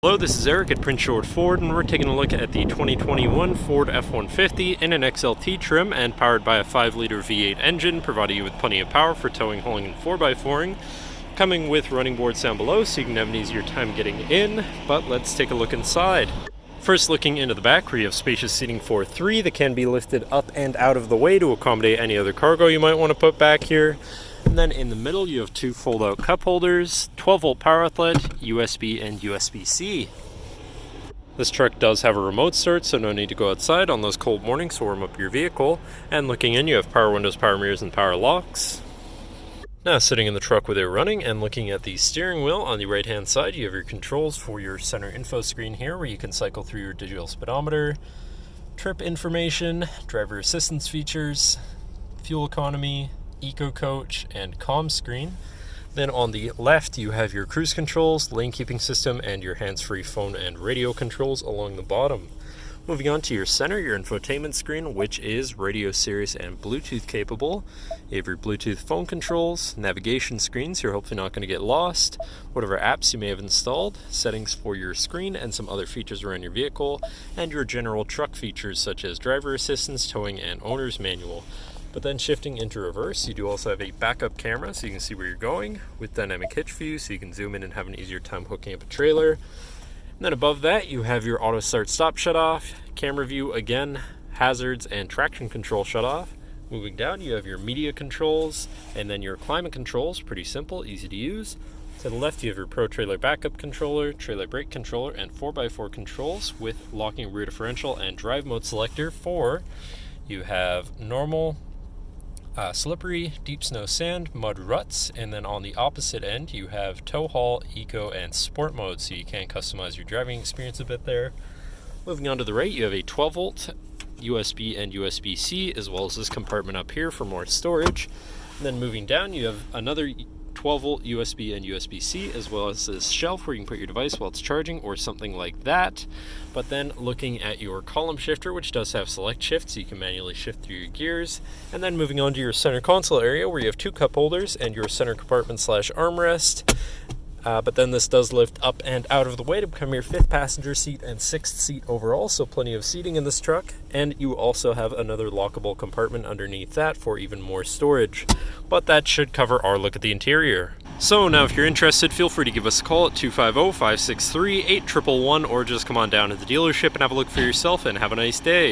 Hello, this is Eric at Prince George Ford, and we're taking a look at the 2021 Ford F-150 in an XLT trim and powered by a 5-liter V8 engine, providing you with plenty of power for towing, hauling, and 4x4ing. Coming with running boards down below so you can have an easier time getting in, but let's take a look inside. First, looking into the back, where you have spacious seating for 3 that can be lifted up and out of the way to accommodate any other cargo you might want to put back here. And then in the middle, you have 2 fold-out cup holders, 12-volt power outlet, USB, and USB-C. This truck does have a remote start, so no need to go outside on those cold mornings to warm up your vehicle. And looking in, you have power windows, power mirrors, and power locks. Now, sitting in the truck with it running and looking at the steering wheel, on the right-hand side, you have your controls for your center info screen here, where you can cycle through your digital speedometer, trip information, driver assistance features, fuel economy, Eco Coach, and comm screen. Then on the left, you have your cruise controls, lane keeping system, and your hands-free phone and radio controls along the bottom. Moving on to your center, your infotainment screen, which is radio, Sirius, and Bluetooth capable. You have your Bluetooth phone controls, navigation screens, you're hopefully not going to get lost, whatever apps you may have installed, settings for your screen, and some other features around your vehicle, and your general truck features such as driver assistance, towing, and owner's manual. But then shifting into reverse, you do also have a backup camera so you can see where you're going, with dynamic hitch view so you can zoom in and have an easier time hooking up a trailer. And then above that, you have your auto start stop shut off, camera view again, hazards, and traction control shut off. Moving down, you have your media controls, and then your climate controls, pretty simple, easy to use. To the left, you have your Pro Trailer Backup Controller, Trailer Brake Controller, and 4x4 controls with locking rear differential and drive mode selector for, you have normal, slippery, deep snow, sand, mud, ruts, and then on the opposite end you have tow haul, eco, and sport mode, so you can customize your driving experience a bit there. Moving on to the right, you have a 12-volt USB and USB-C, as well as this compartment up here for more storage. And then moving down, you have another 12-volt USB and USB-C, as well as this shelf where you can put your device while it's charging or something like that. But then looking at your column shifter, which does have select shift, so you can manually shift through your gears. And then moving on to your center console area, where you have 2 cup holders and your center compartment / armrest. But then this does lift up and out of the way to become your 5th passenger seat and 6th seat overall, so plenty of seating in this truck. And you also have another lockable compartment underneath that for even more storage. But that should cover our look at the interior. So now if you're interested, feel free to give us a call at 250-563-8111 or just come on down to the dealership and have a look for yourself, and have a nice day.